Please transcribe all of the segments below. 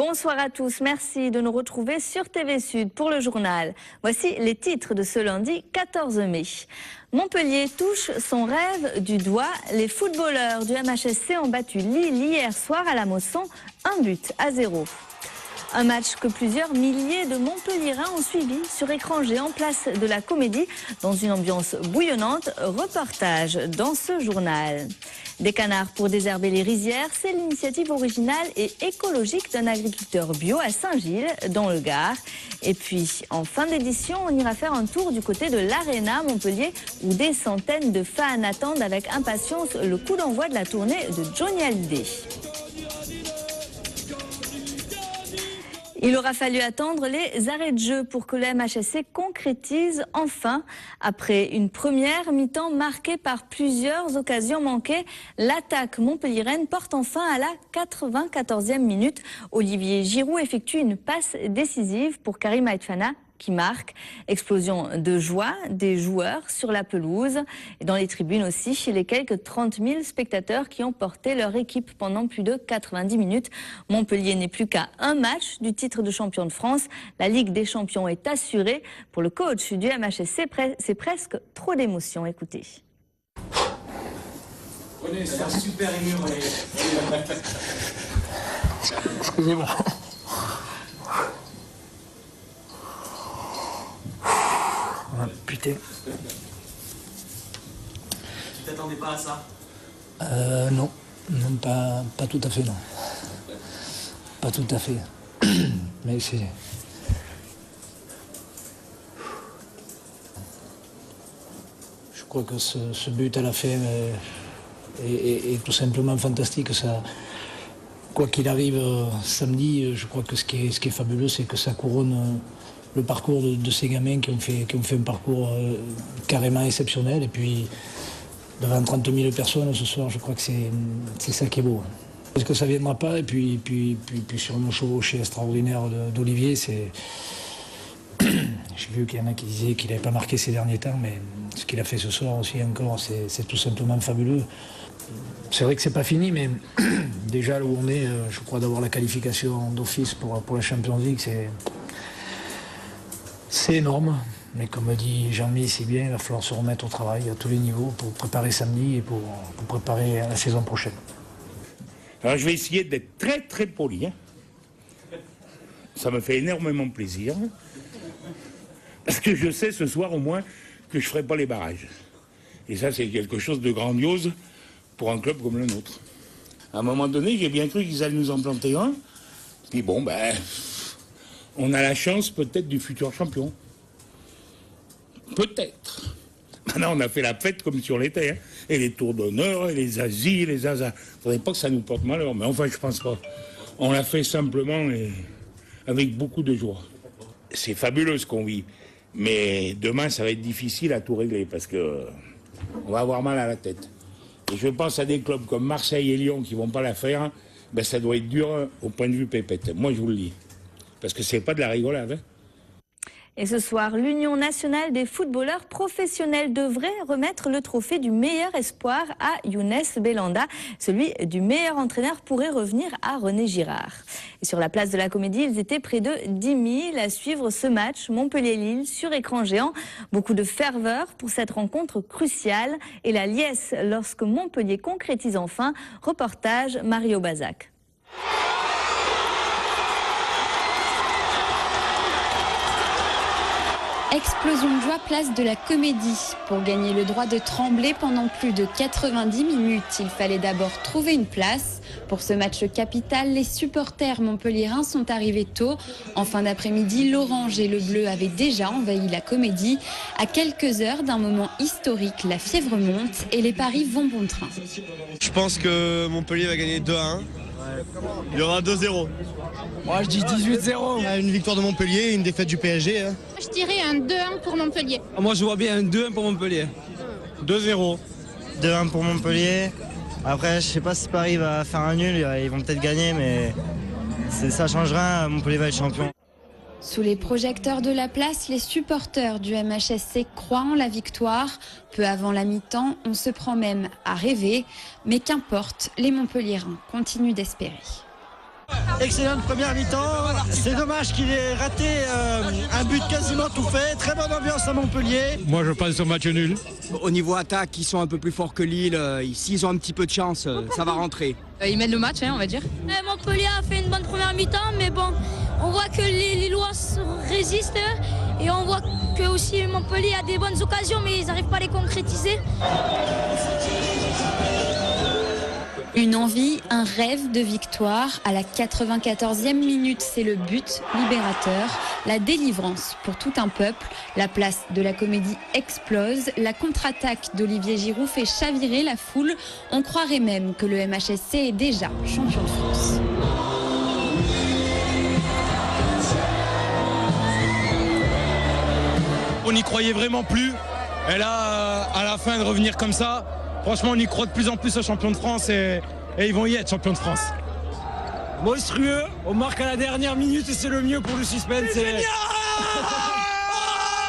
Bonsoir à tous, merci de nous retrouver sur TV Sud pour le journal. Voici les titres de ce lundi 14 mai. Montpellier touche son rêve du doigt. Les footballeurs du MHSC ont battu Lille hier soir à la Mosson, 1-0. Un match que plusieurs milliers de Montpelliérains ont suivi sur écran géant place de la Comédie dans une ambiance bouillonnante. Reportage dans ce journal. Des canards pour désherber les rizières, c'est l'initiative originale et écologique d'un agriculteur bio à Saint-Gilles, dans le Gard. Et puis, en fin d'édition, on ira faire un tour du côté de l'Arena Montpellier, où des centaines de fans attendent avec impatience le coup d'envoi de la tournée de Johnny Hallyday. Il aura fallu attendre les arrêts de jeu pour que le MHSC concrétise enfin. Après une première mi-temps marquée par plusieurs occasions manquées, l'attaque montpelliéraine porte enfin à la 94e minute. Olivier Giroud effectue une passe décisive pour Karim Aitfana qui marque. Explosion de joie des joueurs sur la pelouse et dans les tribunes aussi, chez les quelques 30 000 spectateurs qui ont porté leur équipe pendant plus de 90 minutes. Montpellier n'est plus qu'à un match du titre de champion de France. La Ligue des champions est assurée. Pour le coach du MHSC, c'est presque trop d'émotions. Écoutez. C'est super ému. Excusez-moi. Putain. Tu t'attendais pas à ça? Non, pas tout à fait, non. Pas tout à fait. Mais c'est... Je crois que ce but à la fin est tout simplement fantastique. Ça, quoi qu'il arrive samedi, je crois que ce qui est fabuleux, c'est que ça couronne le parcours de ces gamins qui ont fait un parcours carrément exceptionnel. Et puis, devant 30 000 personnes ce soir, je crois que c'est ça qui est beau. Parce que ça ne viendra pas. Et puis sur le chevauché extraordinaire d'Olivier, c'est... J'ai vu qu'il y en a qui disaient qu'il n'avait pas marqué ces derniers temps, mais ce qu'il a fait ce soir aussi encore, c'est tout simplement fabuleux. C'est vrai que c'est pas fini, mais déjà là où on est, je crois d'avoir la qualification d'office pour la Champions League, c'est énorme, mais comme dit Jean-Mi si bien, il va falloir se remettre au travail à tous les niveaux pour préparer samedi et pour préparer la saison prochaine. Alors je vais essayer d'être très très poli. Ça me fait énormément plaisir. Parce que je sais ce soir au moins que je ne ferai pas les barrages. Et ça c'est quelque chose de grandiose pour un club comme le nôtre. À un moment donné, j'ai bien cru qu'ils allaient nous en planter un. Puis bon, ben... on a la chance peut-être du futur champion. Peut-être. Maintenant, on a fait la fête comme si on l'était. Hein. Et les tours d'honneur, et les Asies, les Asas. Faudrait pas que ça nous porte malheur. Mais enfin, je pense pas. On l'a fait simplement et avec beaucoup de joie. C'est fabuleux ce qu'on vit. Mais demain, ça va être difficile à tout régler parce que on va avoir mal à la tête. Et je pense à des clubs comme Marseille et Lyon qui vont pas la faire. Ben, ça doit être dur au point de vue pépette. Moi, je vous le dis. Parce que c'est pas de la rigolade. Hein. Et ce soir, l'Union nationale des footballeurs professionnels devrait remettre le trophée du meilleur espoir à Younes Belhanda. Celui du meilleur entraîneur pourrait revenir à René Girard. Et sur la place de la Comédie, ils étaient près de 10 000 à suivre ce match Montpellier-Lille sur écran géant. Beaucoup de ferveur pour cette rencontre cruciale et la liesse lorsque Montpellier concrétise enfin. Reportage Mario Bazac. Explosion de joie, place de la Comédie. Pour gagner le droit de trembler pendant plus de 90 minutes, il fallait d'abord trouver une place. Pour ce match capital, les supporters montpelliérains sont arrivés tôt. En fin d'après-midi, l'orange et le bleu avaient déjà envahi la Comédie. À quelques heures d'un moment historique, la fièvre monte et les paris vont bon train. Je pense que Montpellier va gagner 2-1. Il y aura 2-0. Moi je dis 18-0. Une victoire de Montpellier et une défaite du PSG. Hein. Je dirais un 2-1 pour Montpellier. Moi je vois bien un 2-1 pour Montpellier. 2-0. 2-1 pour Montpellier. Après je sais pas si Paris va faire un nul, ils vont peut-être gagner mais ça change rien, Montpellier va être champion. Sous les projecteurs de la place, les supporters du MHSC croient en la victoire. Peu avant la mi-temps, on se prend même à rêver. Mais qu'importe, les Montpelliérains continuent d'espérer. Excellente première mi-temps. C'est dommage qu'il ait raté un but quasiment tout fait. Très bonne ambiance à Montpellier. Moi, je pense au match nul. Au niveau attaque, ils sont un peu plus forts que Lille. S'ils ont un petit peu de chance, ça va rentrer. Ils mènent le match, on va dire. Montpellier a fait une bonne première mi-temps, mais bon, on voit que les Lillois résistent et on voit que aussi Montpellier a des bonnes occasions, mais ils n'arrivent pas à les concrétiser. Une envie, un rêve de victoire. À la 94e minute, c'est le but libérateur, la délivrance pour tout un peuple. La place de la Comédie explose. La contre-attaque d'Olivier Giroud fait chavirer la foule. On croirait même que le MHSC est déjà champion de France. On n'y croyait vraiment plus. Et là, à la fin, de revenir comme ça, franchement, on y croit de plus en plus aux champions de France et ils vont y être champions de France. Monstrueux, on marque à la dernière minute et c'est le mieux pour le suspense.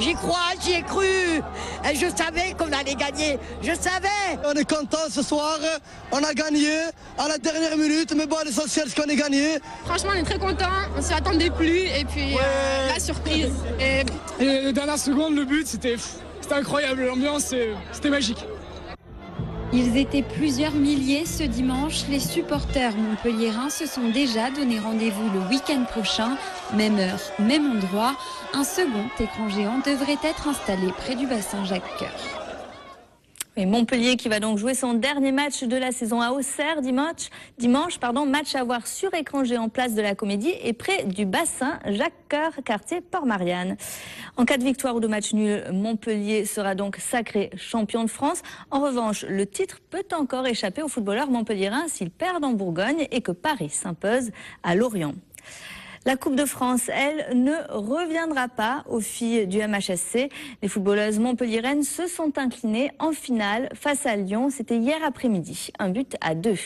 J'y crois, j'y ai cru. Et je savais qu'on allait gagner. Je savais. On est content ce soir. On a gagné à la dernière minute. Mais bon, l'essentiel, c'est qu'on ait gagné. Franchement, on est très contents. On s'y attendait plus. Et puis, la surprise. Et les dernières secondes, le but, c'était incroyable. L'ambiance, c'était magique. Ils étaient plusieurs milliers ce dimanche. Les supporters montpelliérains se sont déjà donné rendez-vous le week-end prochain. Même heure, même endroit. Un second écran géant devrait être installé près du bassin Jacques-Cœur. Et Montpellier qui va donc jouer son dernier match de la saison à Auxerre dimanche, match à voir sur écran géant place de la Comédie et près du bassin Jacques-Cœur, quartier Port-Marianne. En cas de victoire ou de match nul, Montpellier sera donc sacré champion de France. En revanche, le titre peut encore échapper aux footballeurs montpelliérains s'ils perdent en Bourgogne et que Paris s'impose à Lorient. La Coupe de France, elle, ne reviendra pas aux filles du MHSC. Les footballeuses montpelliéraines se sont inclinées en finale face à Lyon. C'était hier après-midi, 1-2.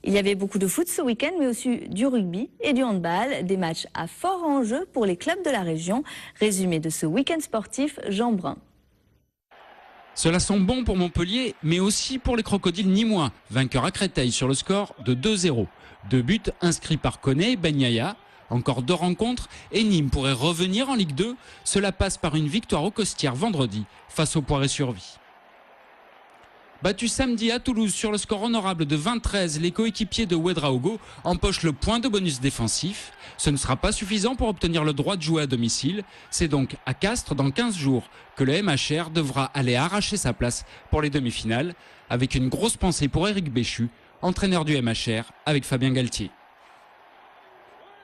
Il y avait beaucoup de foot ce week-end, mais aussi du rugby et du handball. Des matchs à fort enjeu pour les clubs de la région. Résumé de ce week-end sportif, Jean Brun. Cela sent bon pour Montpellier, mais aussi pour les crocodiles nîmois, vainqueurs à Créteil sur le score de 2-0. 2 buts inscrits par Koné et Ben Yaya. Encore 2 rencontres et Nîmes pourrait revenir en Ligue 2. Cela passe par une victoire au Costières vendredi face au Poiré-sur-Vie. Battu samedi à Toulouse sur le score honorable de 20-13, les coéquipiers de Ouedraogo empochent le point de bonus défensif. Ce ne sera pas suffisant pour obtenir le droit de jouer à domicile. C'est donc à Castres dans 15 jours que le MHR devra aller arracher sa place pour les demi-finales, avec une grosse pensée pour Éric Béchu, entraîneur du MHR avec Fabien Galtier.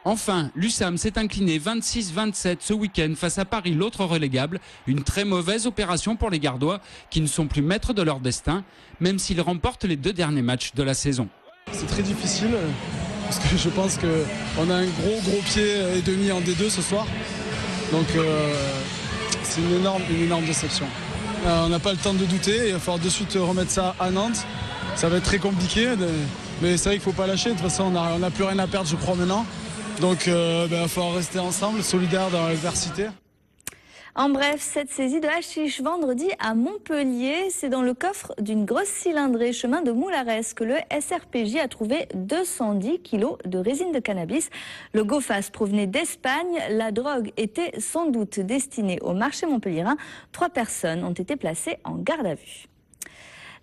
Enfin, l'USAM s'est incliné 26-27 ce week-end face à Paris, l'autre relégable. Une très mauvaise opération pour les Gardois qui ne sont plus maîtres de leur destin, même s'ils remportent les 2 derniers matchs de la saison. C'est très difficile parce que je pense qu'on a un gros pied et demi en D2 ce soir. Donc c'est une énorme déception. On n'a pas le temps de douter, il va falloir de suite remettre ça à Nantes. Ça va être très compliqué, mais c'est vrai qu'il ne faut pas lâcher. De toute façon, on n'a plus rien à perdre, je crois, maintenant. Donc, il va falloir rester ensemble, solidaires dans l'adversité. En bref, cette saisie de hashish vendredi à Montpellier, c'est dans le coffre d'une grosse cylindrée chemin de Moulares que le SRPJ a trouvé 210 kilos de résine de cannabis. Le GOFAS provenait d'Espagne. La drogue était sans doute destinée au marché montpelliérain. 3 personnes ont été placées en garde à vue.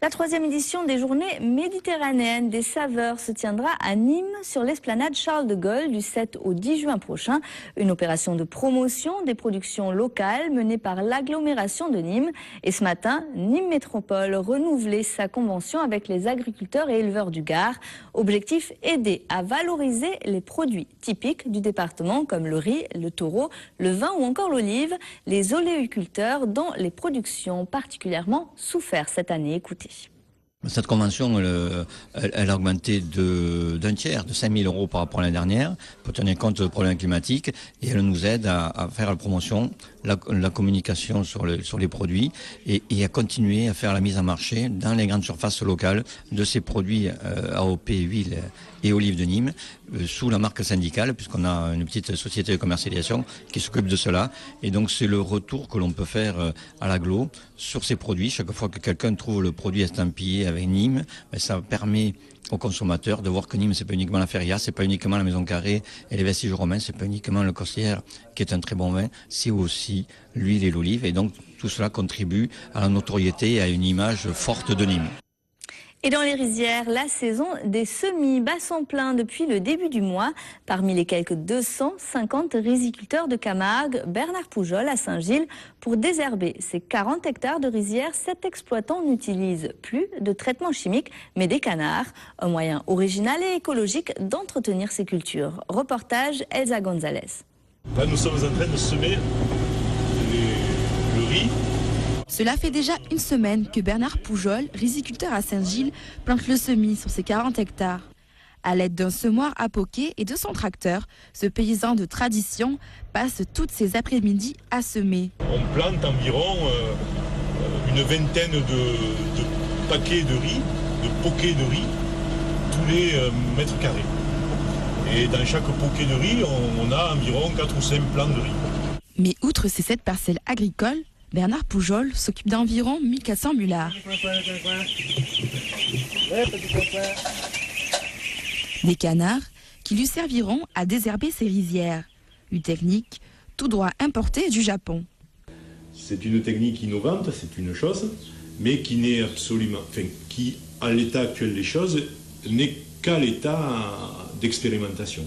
La 3e édition des Journées méditerranéennes des saveurs se tiendra à Nîmes sur l'esplanade Charles de Gaulle du 7 au 10 juin prochain. Une opération de promotion des productions locales menée par l'agglomération de Nîmes. Et ce matin, Nîmes Métropole renouvelait sa convention avec les agriculteurs et éleveurs du Gard. Objectif, aider à valoriser les produits typiques du département comme le riz, le taureau, le vin ou encore l'olive. Les oléiculteurs dont les productions ont particulièrement souffert cette année. Écoutez. Cette convention, elle a augmenté d'un tiers, de 5 000 € par rapport à l'année dernière, pour tenir compte des problèmes climatiques, et elle nous aide à faire la promotion, la communication sur les produits, et à continuer à faire la mise en marché dans les grandes surfaces locales de ces produits AOP, huile et olives de Nîmes, sous la marque syndicale, puisqu'on a une petite société de commercialisation qui s'occupe de cela. Et donc c'est le retour que l'on peut faire à l'agglo sur ces produits. Chaque fois que quelqu'un trouve le produit estampillé avec Nîmes, ça permet aux consommateurs de voir que Nîmes, c'est pas uniquement la Feria, c'est pas uniquement la Maison Carrée et les vestiges romains, c'est pas uniquement le Costière qui est un très bon vin, c'est aussi l'huile et l'olive. Et donc tout cela contribue à la notoriété et à une image forte de Nîmes. Et dans les rizières, la saison des semis bat son plein depuis le début du mois. Parmi les quelques 250 riziculteurs de Camargue, Bernard Poujol à Saint-Gilles, pour désherber ses 40 hectares de rizières, cet exploitant n'utilise plus de traitement chimique, mais des canards. Un moyen original et écologique d'entretenir ses cultures. Reportage Elsa Gonzalez. Là, nous sommes en train de semer le riz. Cela fait déjà une semaine que Bernard Poujol, riziculteur à Saint-Gilles, plante le semis sur ses 40 hectares. À l'aide d'un semoir à poquet et de son tracteur, ce paysan de tradition passe toutes ses après-midi à semer. On plante environ une vingtaine de paquets de riz, de poquets de riz, tous les mètres carrés. Et dans chaque poquet de riz, on a environ 4 ou 5 plants de riz. Mais outre ces 7 parcelles agricoles, Bernard Poujol s'occupe d'environ 1400 mulards. Des canards qui lui serviront à désherber ses rizières. Une technique tout droit importée du Japon. C'est une technique innovante, c'est une chose, mais qui n'est absolument, qui, à l'état actuel des choses, n'est qu'à l'état d'expérimentation.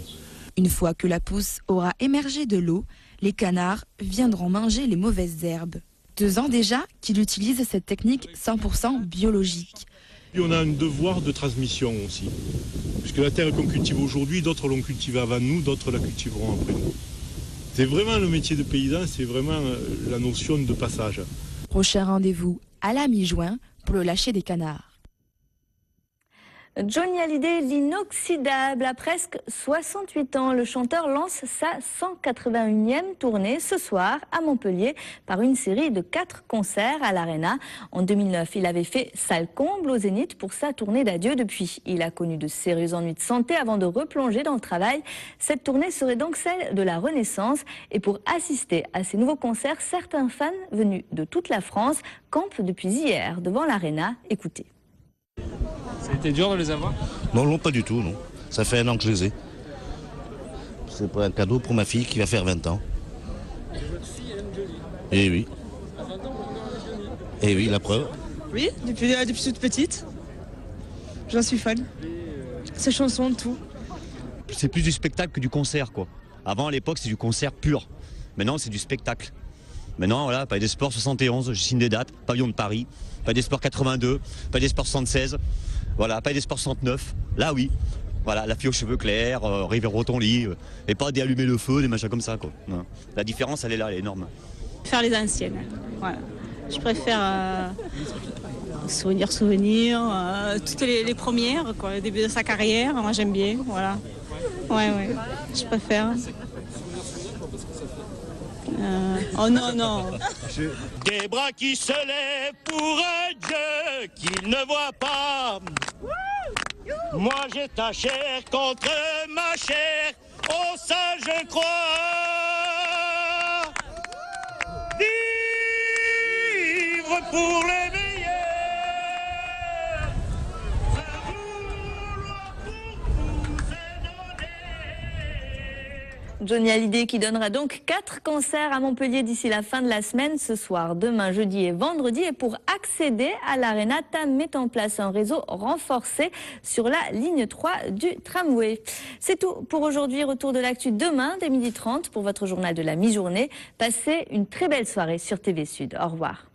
Une fois que la pousse aura émergé de l'eau, les canards viendront manger les mauvaises herbes. 2 ans déjà qu'il utilise cette technique 100% biologique. Et on a un devoir de transmission aussi. Puisque la terre qu'on cultive aujourd'hui, d'autres l'ont cultivée avant nous, d'autres la cultiveront après nous. C'est vraiment le métier de paysan, c'est vraiment la notion de passage. Prochain rendez-vous à la mi-juin pour le lâcher des canards. Johnny Hallyday, l'inoxydable, à presque 68 ans. Le chanteur lance sa 181e tournée ce soir à Montpellier par une série de 4 concerts à l'Arena. En 2009, il avait fait salle comble au Zénith pour sa tournée d'adieu. Depuis, il a connu de sérieux ennuis de santé avant de replonger dans le travail. Cette tournée serait donc celle de la Renaissance. Et pour assister à ces nouveaux concerts, certains fans venus de toute la France campent depuis hier devant l'Arena. Écoutez. Ça a été dur de les avoir? Non, pas du tout, non. Ça fait 1 an que je les ai. C'est un cadeau pour ma fille qui va faire 20 ans. Et votre fille aime Johnny? Eh oui. À 20 ans, on aime Johnny? Eh oui, la preuve. Oui, depuis toute petite. J'en suis fan. Ses chansons, tout. C'est plus du spectacle que du concert, quoi. Avant, à l'époque, c'est du concert pur. Maintenant, c'est du spectacle. Maintenant, voilà, Palais des Sports 71, je signe des dates, Pavillon de Paris, Palais des Sports 82, Palais des Sports 76, voilà, Palais des Sports 69, là oui, voilà, la fille aux cheveux clairs, Rivière Rotonly, et pas d'allumer le feu, des machins comme ça, quoi. Non. La différence, elle est là, elle est énorme. Faire les anciennes, voilà. Je préfère souvenir, toutes les premières, quoi, le début de sa carrière, moi j'aime bien, voilà. Ouais, je préfère. Oh non. Des bras qui se lèvent pour un Dieu qu'ils ne voient pas. Moi j'ai ta chair contre ma chair, oh ça je crois. Vivre pour les meilleurs. Johnny Hallyday qui donnera donc 4 concerts à Montpellier d'ici la fin de la semaine, ce soir, demain, jeudi et vendredi. Et pour accéder à l'Arena, TAM met en place un réseau renforcé sur la ligne 3 du tramway. C'est tout pour aujourd'hui. Retour de l'actu demain dès 12h30 pour votre journal de la mi-journée. Passez une très belle soirée sur TV Sud. Au revoir.